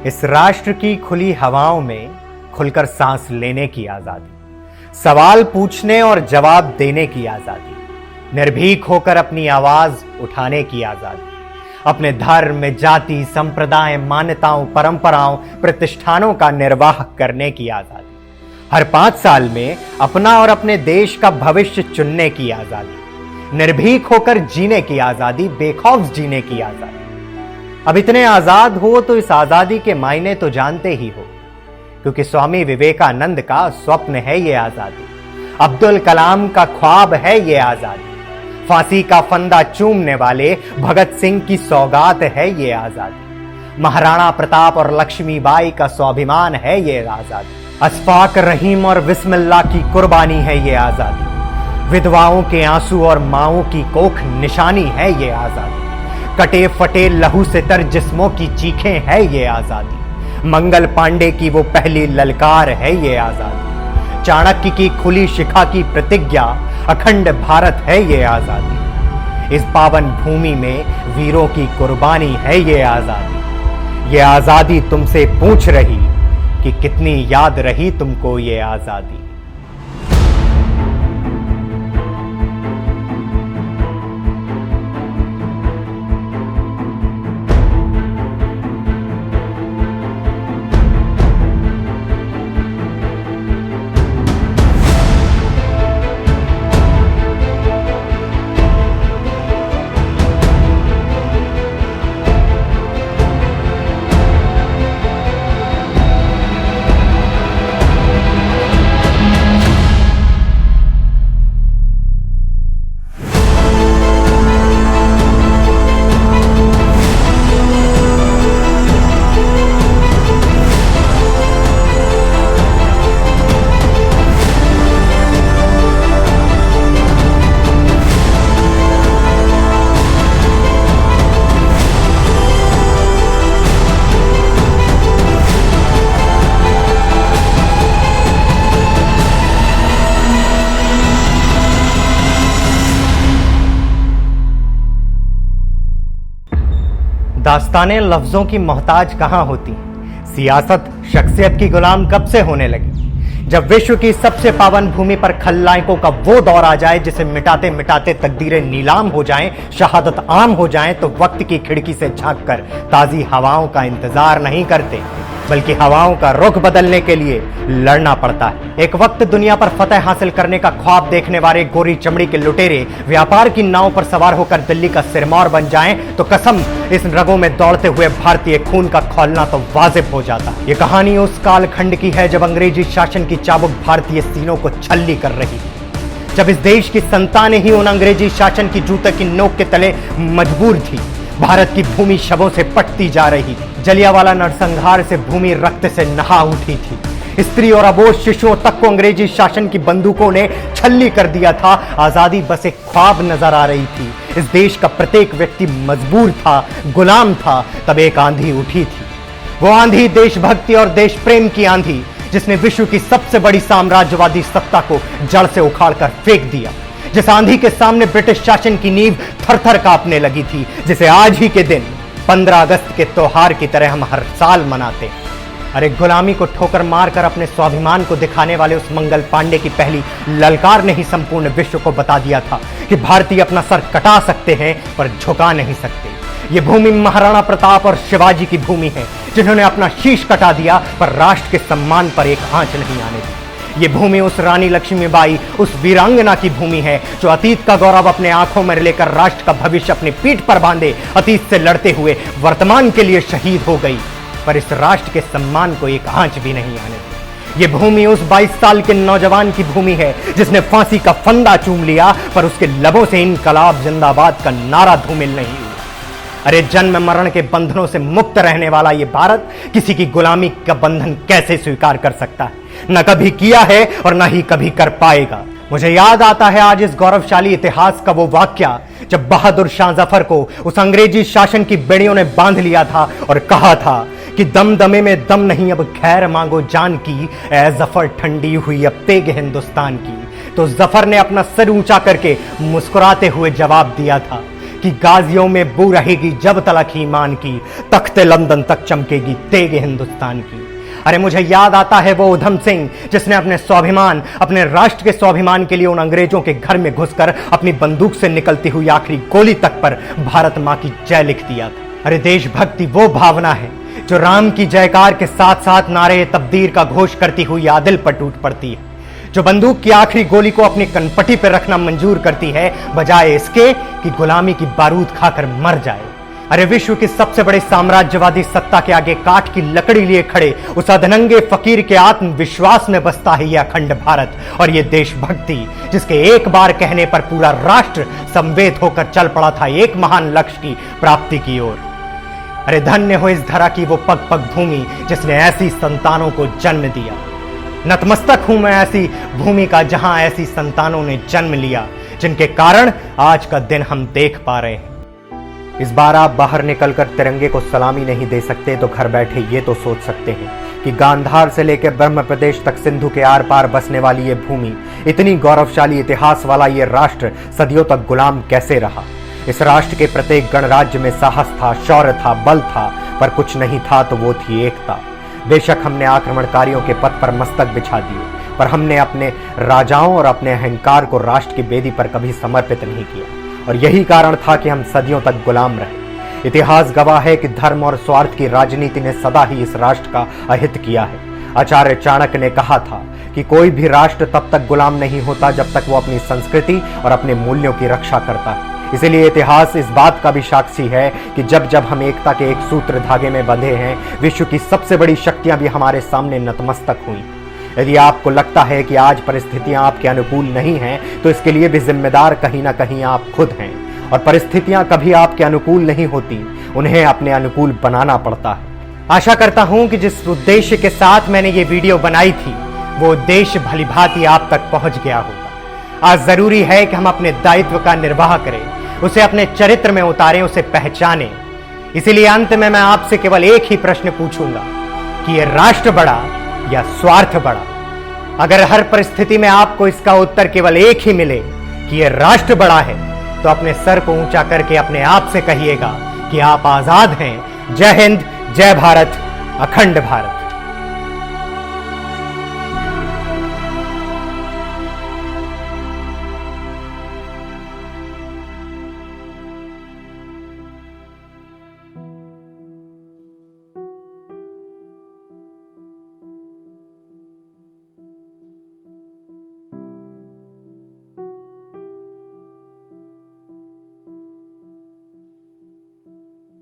इस राष्ट्र की खुली हवाओं में खुलकर सांस लेने की आजादी, सवाल पूछने और जवाब देने की आजादी, निर्भीक होकर अपनी आवाज उठाने की आजादी, अपने धर्म, जाति, संप्रदाय, मान्यताओं, परंपराओं, प्रतिष्ठानों का निर्वाह करने की आजादी, हर 5 साल में अपना और अपने देश का भविष्य चुनने की आजादी, निर्भीक होकर जीने की आजादी, बेखौफ जीने की आजादी। अब इतने आजाद हो तो इस आजादी के मायने तो जानते ही हो, क्योंकि स्वामी विवेकानंद का स्वप्न है ये आजादी, अब्दुल कलाम का ख्वाब है ये आजादी, फांसी का फंदा चूमने वाले भगत सिंह की सौगात है ये आजादी, महाराणा प्रताप और लक्ष्मीबाई का स्वाभिमान है ये आजादी, अशफाक रहीम और बिस्मिल्लाह की कुर्बानी है ये आजादी, विधवाओं के आंसू और माओं की कोख निशानी है ये आजादी, कटे फटे लहू से तर जिस्मों की चीखें है ये आजादी, मंगल पांडे की वो पहली ललकार है ये आजादी, चाणक्य की खुली शिखा की प्रतिज्ञा अखंड भारत है ये आजादी, इस पावन भूमि में वीरों की कुर्बानी है ये आजादी। ये आजादी तुमसे पूछ रही कि कितनी याद रही तुमको ये आजादी। दास्तानें लफ्जों की मोहताज कहां होती, सियासत शख्सियत की गुलाम कब से होने लगी। जब विश्व की सबसे पावन भूमि पर खलनायकों का वो दौर आ जाए जिसे मिटाते मिटाते तकदीरें नीलाम हो जाएं, शहादत आम हो जाएं, तो वक्त की खिड़की से झांककर ताजी हवाओं का इंतजार नहीं करते, बल्कि हवाओं का रुख बदलने के लिए लड़ना पड़ता है। एक वक्त दुनिया पर फतह हासिल करने का ख्वाब देखने वाले गोरी चमड़ी के लुटेरे व्यापार की नाव पर सवार होकर दिल्ली का सिरमौर बन जाएं, तो कसम इस रगों में दौड़ते हुए भारतीय खून का खौलना तो वाजिब हो जाता। ये कहानी उस कालखंड की है जब अंग्रेजी शासन की चाबुक भारतीय सीनों को छल्ली कर रही थी, जब इस देश की संतानें ही उन अंग्रेजी शासन की जूते की नोक के तले मजबूर थी। भारत की भूमि शवों से पटती जा रही थी, जलियांवाला नरसंहार से भूमि रक्त से नहा उठी थी, स्त्री और अबोध शिशुओं तक को अंग्रेजी शासन की बंदूकों ने छल्ली कर दिया था। आजादी बस एक ख्वाब नजर आ रही थी, इस देश का प्रत्येक व्यक्ति मजबूर था, गुलाम था। तब एक आंधी उठी थी, वो आंधी देशभक्ति और देश प्रेम की आंधी, जिसने विश्व की सबसे बड़ी साम्राज्यवादी सत्ता को जड़ से उखाड़कर फेंक दिया। जिस आंधी के सामने ब्रिटिश शासन की नींव थर-थर कांपने लगी थी, जिसे आज ही के दिन 15 अगस्त के त्योहार की तरह हम हर साल मनाते हैं। अरे गुलामी को ठोकर मारकर अपने स्वाभिमान को दिखाने वाले उस मंगल पांडे की पहली ललकार ने ही संपूर्ण विश्व को बता दिया था कि भारतीय अपना सर कटा सकते हैं पर झुका नहीं सकते। ये भूमि महाराणा प्रताप और शिवाजी की भूमि है, जिन्होंने अपना शीश कटा दिया पर राष्ट्र के सम्मान पर एक आंच नहीं आने दी। ये भूमि उस रानी लक्ष्मीबाई, उस वीरांगना की भूमि है जो अतीत का गौरव अपने आंखों में लेकर राष्ट्र का भविष्य अपनी पीठ पर बांधे अतीत से लड़ते हुए वर्तमान के लिए शहीद हो गई, पर इस राष्ट्र के सम्मान को एक आंच भी नहीं आने दी। ये भूमि उस 22 साल के नौजवान की भूमि है जिसने फांसी का फंदा चूम लिया, पर उसके लबों से इनकलाब जिंदाबाद का नारा धूमिल नहीं हुआ। अरे जन्म मरण के बंधनों से मुक्त रहने वाला ये भारत किसी की गुलामी का बंधन कैसे स्वीकार कर सकता है? न कभी किया है और न ही कभी कर पाएगा। मुझे याद आता है आज इस गौरवशाली इतिहास का वो वाक्या जब बहादुर शाह जफर को उस अंग्रेजी शासन की बेड़ियों ने बांध लिया था और कहा था कि दमदमे में दम नहीं, अब खैर मांगो जान की, ऐ जफर ठंडी हुई अब तेग हिंदुस्तान की। तो जफर ने अपना सर ऊंचा करके मुस्कुराते हुए जवाब दिया था कि गाजियों में बू रहेगी जब तलक ईमान की, तख्ते लंदन तक चमकेगी तेग हिंदुस्तान की। अरे मुझे याद आता है वो उधम सिंह जिसने अपने स्वाभिमान, अपने राष्ट्र के स्वाभिमान के लिए उन अंग्रेजों के घर में घुसकर अपनी बंदूक से निकलती हुई आखिरी गोली तक पर भारत मां की जय लिख दिया था। अरे देशभक्ति वो भावना है जो राम की जयकार के साथ साथ नारे तब्दीर का घोष करती हुई आदिल पर टूट पड़ती है, जो बंदूक की आखिरी गोली को अपनी कनपटी पर रखना मंजूर करती है बजाय इसके कि गुलामी की बारूद खाकर मर जाए। अरे विश्व की सबसे बड़े साम्राज्यवादी सत्ता के आगे काठ की लकड़ी लिए खड़े उस अधनंगे फकीर के आत्मविश्वास में बसता है यह अखंड भारत और यह देशभक्ति, जिसके एक बार कहने पर पूरा राष्ट्र संवेद होकर चल पड़ा था एक महान लक्ष्य की प्राप्ति की ओर। अरे धन्य हो इस धरा की वो पग पग भूमि जिसने ऐसी संतानों को जन्म दिया। नतमस्तक हूं मैं ऐसी भूमि का जहां ऐसी संतानों ने जन्म लिया, जिनके कारण आज का दिन हम देख पा रहे हैं। इस बार आप बाहर निकलकर तिरंगे को सलामी नहीं दे सकते तो घर बैठे ये तो सोच सकते हैं कि गांधार से लेकर ब्रह्म प्रदेश तक सिंधु के आर पार बसने वाली ये भूमि, इतनी गौरवशाली इतिहास वाला ये राष्ट्र सदियों तक गुलाम कैसे रहा। इस राष्ट्र के प्रत्येक गणराज्य में साहस था, शौर्य था, बल था, पर कुछ नहीं था तो वो थी एकता। बेशक हमने आक्रमणकारियों के पथ पर मस्तक बिछा दिए, पर हमने अपने राजाओं और अपने अहंकार को राष्ट्र की बेदी पर कभी समर्पित नहीं किया और यही कारण था कि हम सदियों तक गुलाम रहे। इतिहास गवाह है कि धर्म और स्वार्थ की राजनीति ने सदा ही इस राष्ट्र का अहित किया है। आचार्य चाणक्य ने कहा था कि कोई भी राष्ट्र तब तक गुलाम नहीं होता जब तक वो अपनी संस्कृति और अपने मूल्यों की रक्षा करता है। इसीलिए इतिहास इस बात का भी साक्षी है कि जब जब हम एकता के एक सूत्र धागे में बंधे हैं, विश्व की सबसे बड़ी शक्तियां भी हमारे सामने नतमस्तक हुई। यदि आपको लगता है कि आज परिस्थितियां आपके अनुकूल नहीं हैं, तो इसके लिए भी जिम्मेदार कहीं ना कहीं आप खुद हैं और परिस्थितियां कभी आपके अनुकूल नहीं होती, उन्हें अपने अनुकूल बनाना पड़ता है। आशा करता हूं कि जिस उद्देश्य के साथ मैंने ये वीडियो बनाई थी वो उद्देश्य भलीभांति आप तक पहुंच गया होगा। आज जरूरी है कि हम अपने दायित्व का निर्वाह करें, उसे अपने चरित्र में उतारें, उसे पहचानें। इसीलिए अंत में मैं आपसे केवल एक ही प्रश्न पूछूंगा कि यह राष्ट्र बड़ा या स्वार्थ बड़ा। अगर हर परिस्थिति में आपको इसका उत्तर केवल एक ही मिले कि यह राष्ट्र बड़ा है, तो अपने सर को ऊंचा करके अपने आप से कहिएगा कि आप आजाद हैं। जय हिंद, जय भारत, अखंड भारत।